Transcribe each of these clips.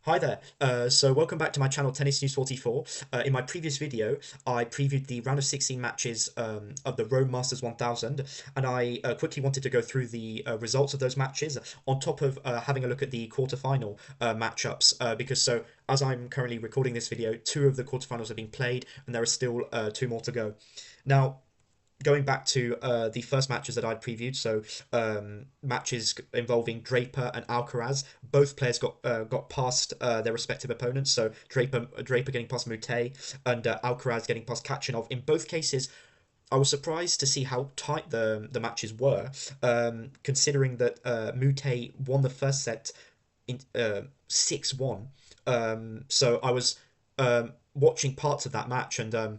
Hi there. So welcome back to my channel, Tennis News 44. In my previous video, I previewed the round of 16 matches of the Rome Masters 1000, and I quickly wanted to go through the results of those matches, on top of having a look at the quarterfinal matchups, because as I'm currently recording this video, two of the quarterfinals have been played, and there are still two more to go. Now, going back to the first matches that I'd previewed, so matches involving Draper and Alcaraz, both players got past their respective opponents. So Draper getting past Musetti and Alcaraz getting past Kachanov. In both cases, I was surprised to see how tight the matches were, considering that Musetti won the first set in 6-1. So I was watching parts of that match, and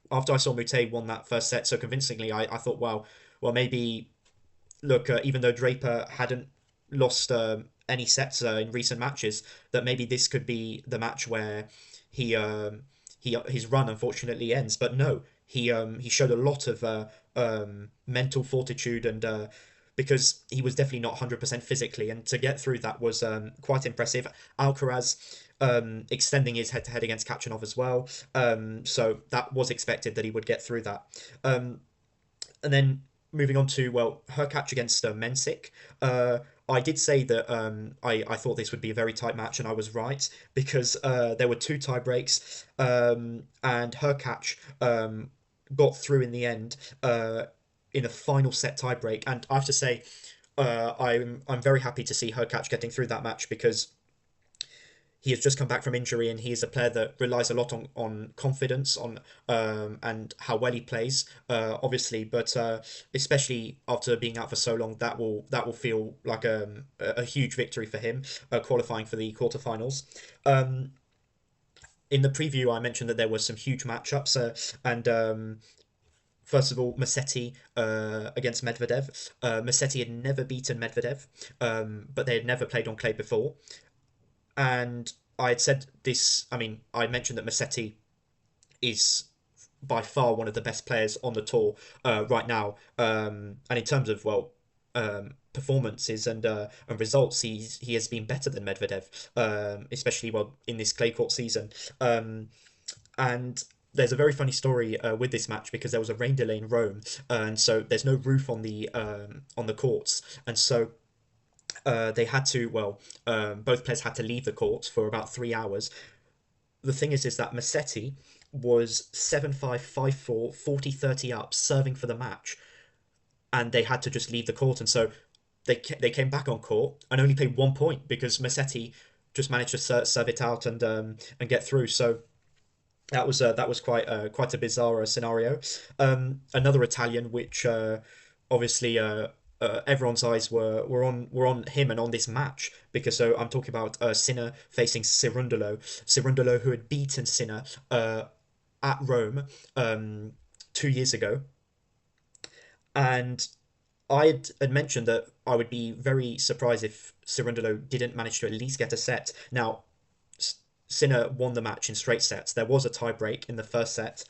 after I saw Mute won that first set so convincingly, I thought, well, maybe look, even though Draper hadn't lost any sets in recent matches, that maybe this could be the match where his run unfortunately ends. But no, he showed a lot of mental fortitude, and because he was definitely not 100% physically, and to get through that was quite impressive. Alcaraz extending his head-to-head against Kachanov as well, so that was expected that he would get through that. And then moving on to, well, her catch against Mensik. I did say that I thought this would be a very tight match, and I was right, because there were two tie breaks, and her catch got through in the end in a final set tie break. And I have to say, I'm very happy to see her catch getting through that match, because he has just come back from injury, and he is a player that relies a lot on confidence, on and how well he plays, obviously, but especially after being out for so long, that will feel like a huge victory for him, qualifying for the quarterfinals. In the preview, I mentioned that there were some huge matchups, and first of all, Musetti against Medvedev. Musetti had never beaten Medvedev, but they had never played on clay before. And I had said this, I mean, I mentioned that Musetti is by far one of the best players on the tour right now. And in terms of, well, performances and results, he has been better than Medvedev, especially, well, in this clay court season. And there's a very funny story with this match, because there was a rain delay in Rome, and so there's no roof on the courts, and so they had to, well, both players had to leave the court for about 3 hours. The thing is that Musetti was 7-5, 5-4, 40-30 up, serving for the match, and they had to just leave the court. And so they came back on court and only played 1 point, because Musetti just managed to serve it out and get through. So that was quite a bizarre scenario. Another Italian, which obviously everyone's eyes were on him and on this match, because I'm talking about Sinner facing Cerundolo. Cerundolo, who had beaten Sinner at Rome 2 years ago, and had mentioned that I would be very surprised if Cerundolo didn't manage to at least get a set. Now, Sinner won the match in straight sets. There was a tie break in the first set.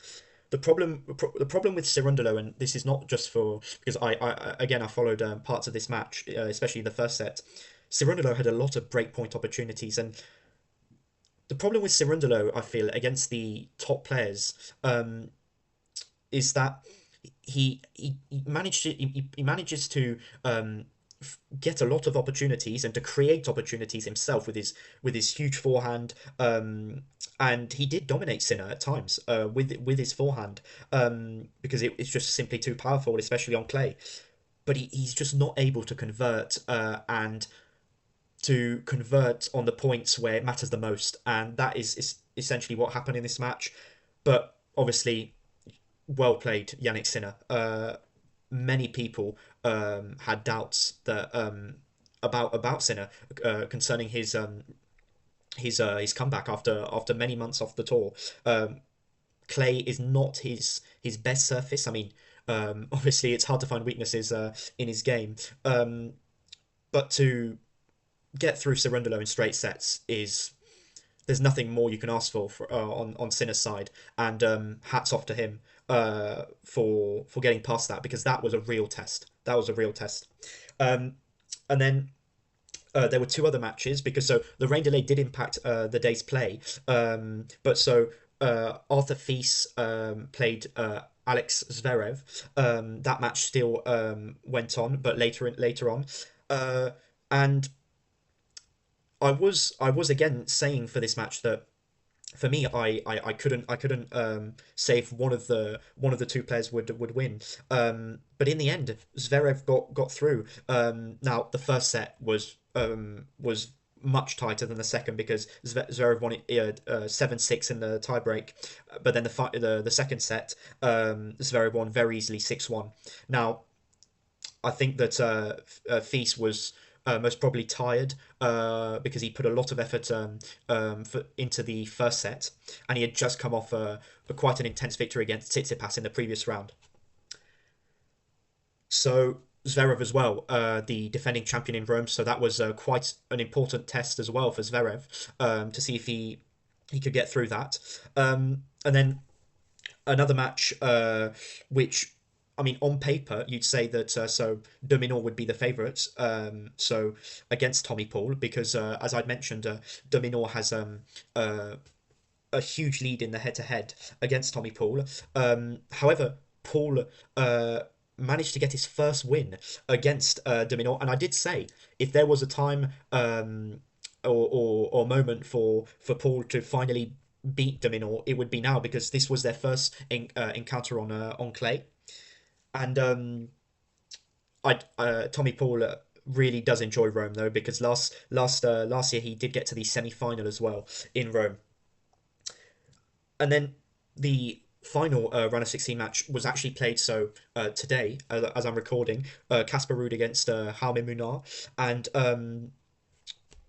The problem with Cerundolo, and this is not just for because I followed parts of this match, especially the first set. Cerundolo had a lot of breakpoint opportunities, and the problem with Cerundolo, I feel, against the top players, is that he manages to get a lot of opportunities and to create opportunities himself with his huge forehand, and he did dominate Sinner at times with his forehand, because it's just simply too powerful, especially on clay. But he's just not able to convert, and to convert on the points where it matters the most, and that is essentially what happened in this match. But obviously, well played, Yannick Sinner. Many people had doubts that about Sinner, concerning his comeback after many months off the tour. Clay is not his best surface. I mean, obviously it's hard to find weaknesses in his game, but to get through Cerundolo in straight sets is there's nothing more you can ask for on Sinner's side, and hats off to him for getting past that, because that was a real test. That was a real test. And then there were two other matches because so the rain delay did impact the day's play. But so Arthur Fils played Alex Zverev. That match still went on, but later on, uh, and I was again saying for this match that for me, I couldn't say if one of the two players would win. But in the end, Zverev got through. Now the first set was much tighter than the second because Zverev won it 7-6 in the tiebreak, but then the second set, Zverev won very easily 6-1. Now I think that Fils was most probably tired because he put a lot of effort into the first set, and he had just come off quite an intense victory against Tsitsipas in the previous round. So Zverev as well, the defending champion in Rome, so that was quite an important test as well for Zverev to see if he could get through that. And then another match, which I mean, on paper, you'd say that so Dominor would be the favourite. So against Tommy Paul, because as I'd mentioned, Dominor has a huge lead in the head-to-head against Tommy Paul. However, Paul managed to get his first win against Dominor, and I did say if there was a time or moment for Paul to finally beat Dominor, it would be now because this was their first encounter on clay. And I Tommy Paul really does enjoy Rome though because last year he did get to the semi-final as well in Rome. And then the final round of 16 match was actually played so today as I'm recording, Casper Ruud against Jaume Munar, and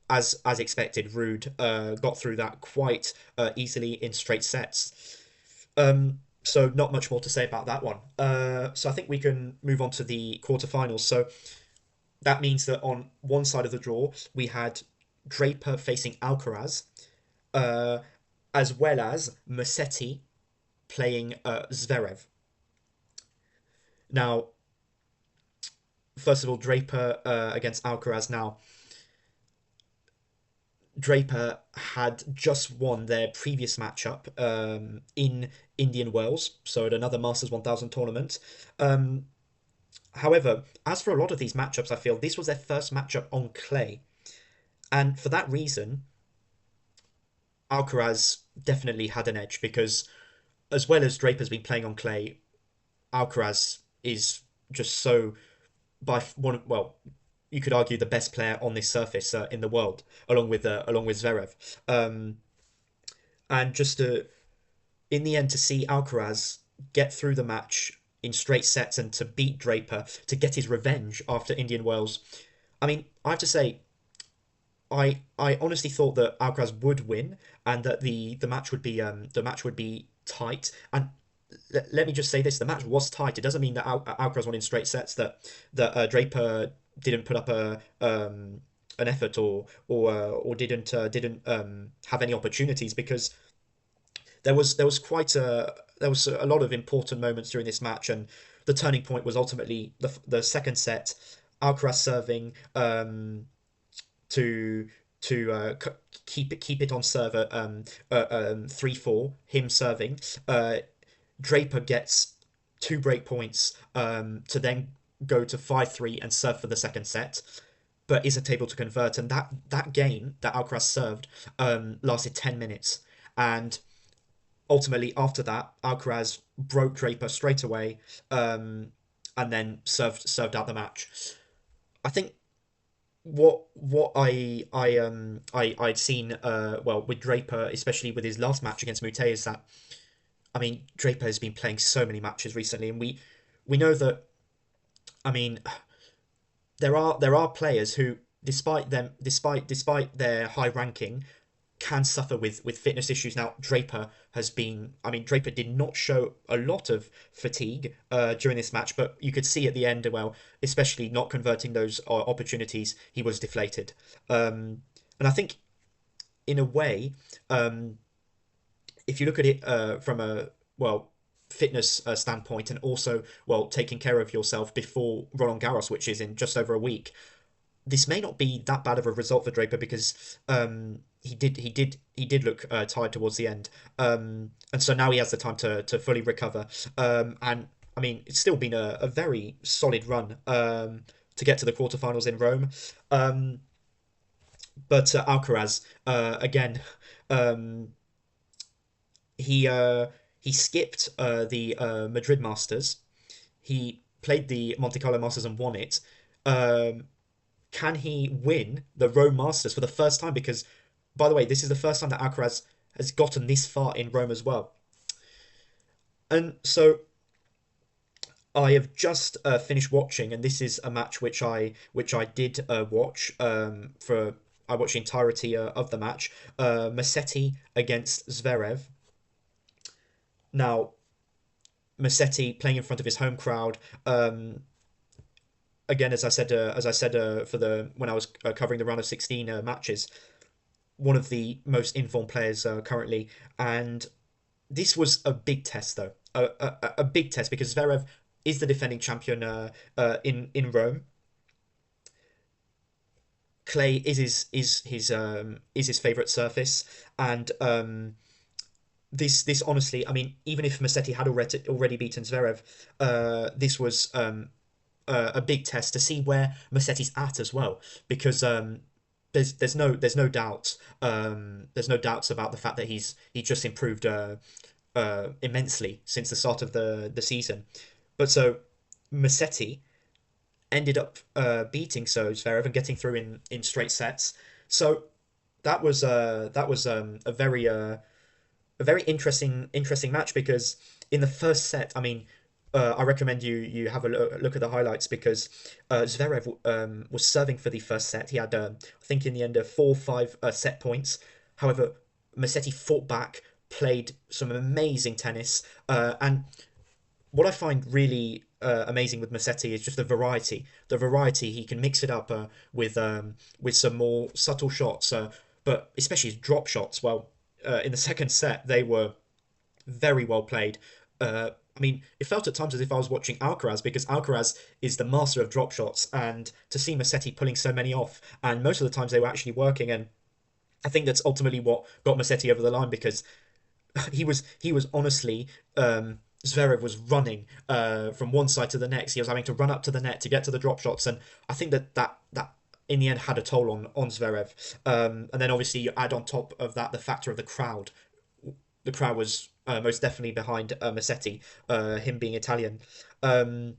as expected, Ruud got through that quite easily in straight sets. So not much more to say about that one. So I think we can move on to the quarterfinals. So that means that on one side of the draw we had Draper facing Alcaraz, uh, as well as Musetti playing Zverev. Now, first of all, Draper against Alcaraz. Now, Draper had just won their previous matchup in Indian Wells, so at another Masters 1000 tournament. Um, However, as for a lot of these matchups, I feel this was their first matchup on clay, and for that reason, Alcaraz definitely had an edge because, as well as Draper's been playing on clay, Alcaraz is just so by one. Well, you could argue the best player on this surface in the world, along with Zverev. Um, and just to in the end to see Alcaraz get through the match in straight sets and to beat Draper to get his revenge after Indian Wells. I mean, I have to say, I honestly thought that Alcaraz would win and that the match would be tight. And let me just say this: the match was tight. It doesn't mean that Alcaraz won in straight sets. That Draper didn't put up a an effort or didn't have any opportunities because there was a lot of important moments during this match, and the turning point was ultimately the second set. Alcaraz serving to keep it on serve at 3-4. Him serving. Draper gets two break points to then go to 5-3 and serve for the second set, but isn't able to convert. And that game that Alcaraz served lasted 10 minutes, and ultimately, after that, Alcaraz broke Draper straight away, and then served out the match. I think what I'd seen well with Draper, especially with his last match against Mute, is that I mean Draper has been playing so many matches recently, and we know that I mean there are players who, despite their high ranking, can suffer with fitness issues. Now, Draper did not show a lot of fatigue during this match, but you could see at the end, well, especially not converting those opportunities, he was deflated. And I think, in a way, if you look at it from a, well, fitness standpoint and also, well, taking care of yourself before Roland Garros, which is in just over a week, this may not be that bad of a result for Draper because he did look tired towards the end, and so now he has the time to fully recover. And I mean, it's still been a very solid run to get to the quarterfinals in Rome. Um, but Alcaraz again, um, he uh, he skipped the Madrid Masters. He played the Monte Carlo Masters and won it. Um, can he win the Rome Masters for the first time? Because, by the way, this is the first time that Alcaraz has gotten this far in Rome as well. And so I have just finished watching, and this is a match which I did watch. For I watched the entirety of the match. Musetti against Zverev. Now, Musetti playing in front of his home crowd. Again, as I said for the when I was covering the round of 16 matches, one of the most informed players currently, and this was a big test though, a big test because Zverev is the defending champion in Rome. Clay is his favorite surface, and this honestly, I mean, even if Musetti had already beaten Zverev, this was a big test to see where Musetti's at as well, because there's no doubt there's no doubts about the fact that he just improved immensely since the start of the season. But so Musetti ended up beating Zverev and getting through in straight sets. So that was a very interesting match because in the first set, I mean, I recommend you have a look at the highlights because Zverev was serving for the first set. He had I think in the end 4-5 set points. However, Musetti fought back, played some amazing tennis, and what I find really amazing with Musetti is just the variety. The variety he can mix it up with some more subtle shots, but especially his drop shots. Well, in the second set they were very well played. I mean, it felt at times as if I was watching Alcaraz because Alcaraz is the master of drop shots, and to see Musetti pulling so many off, and most of the times they were actually working, and I think that's ultimately what got Musetti over the line because he was honestly Zverev was running from one side to the next. He was having to run up to the net to get to the drop shots, and I think that in the end had a toll on Zverev. And then obviously you add on top of that the factor of the crowd. The crowd was most definitely behind Musetti, him being Italian. Um,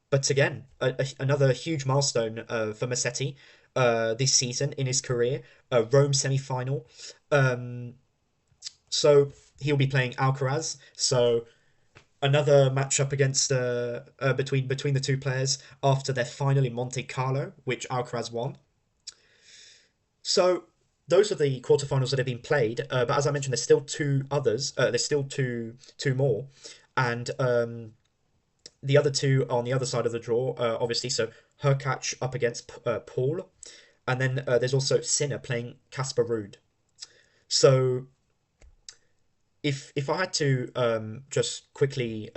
but again, another huge milestone for Musetti this season in his career, Rome semi-final. Um, so he'll be playing Alcaraz. So another matchup against between the two players after their final in Monte Carlo, which Alcaraz won. So those are the quarterfinals that have been played. But as I mentioned, there's still two others. There's still two more, and the other two are on the other side of the draw, obviously. So Hurkacz up against Paul, and then there's also Sinner playing Casper Ruud. So if I had to just quickly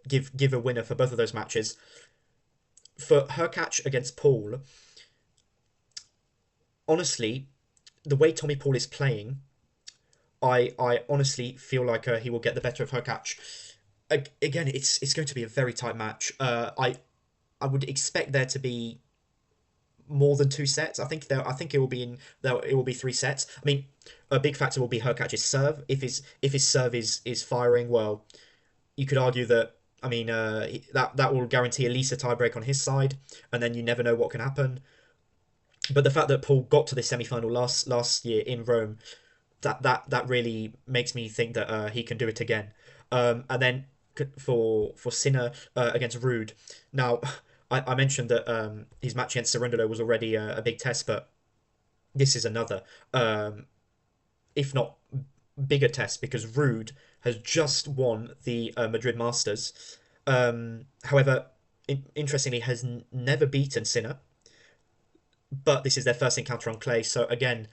give a winner for both of those matches, for Hurkacz against Paul, honestly, the way Tommy Paul is playing, I honestly feel like he will get the better of Hurkacz. Again, it's going to be a very tight match. I would expect there to be more than two sets. I think it will be it will be three sets. I mean, a big factor will be Hurkacz's serve. If his serve is firing, well, you could argue that. I mean, that will guarantee at least a tiebreak on his side, and then you never know what can happen. But the fact that Paul got to the semi-final last year in Rome, that really makes me think that he can do it again. And then for Sinner against Rude. Now, I mentioned that his match against Cerundolo was already a big test, but this is another, if not bigger test, because Rude has just won the Madrid Masters. However, interestingly, has never beaten Sinner, but this is their first encounter on clay. So again,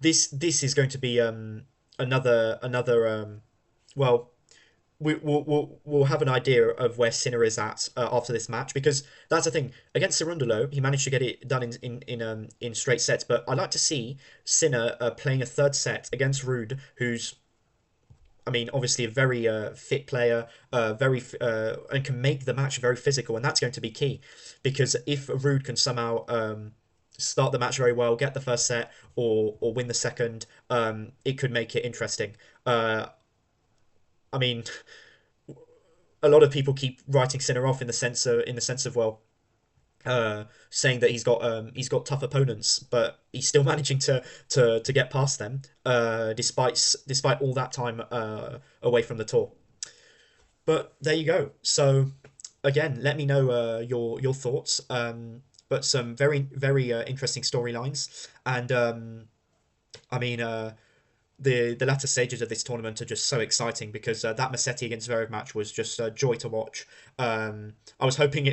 this is going to be another well, we'll have an idea of where Sinner is at after this match, because that's the thing. Against Cerundolo, he managed to get it done in straight sets, but I'd like to see Sinner playing a third set against Rude, who's, I mean, obviously a very fit player, and can make the match very physical, and that's going to be key, because if Rude can somehow start the match very well, get the first set, or win the second, it could make it interesting. Uh, I mean, a lot of people keep writing Sinner off in the sense of, well, saying that he's got tough opponents, but he's still managing to get past them, despite all that time away from the tour. But there you go. So again, let me know your thoughts. But some very interesting storylines, and I mean the latter stages of this tournament are just so exciting, because that Musetti against Zverev match was just a joy to watch. I was hoping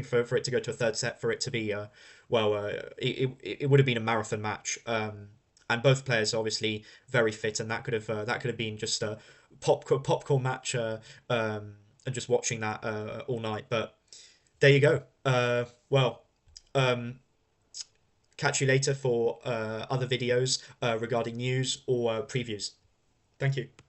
for it to go to a third set, for it to be it would have been a marathon match. And both players obviously very fit, and that could have been just a popcorn match, and just watching that all night. But there you go. Um, catch you later for other videos regarding news or previews. Thank you.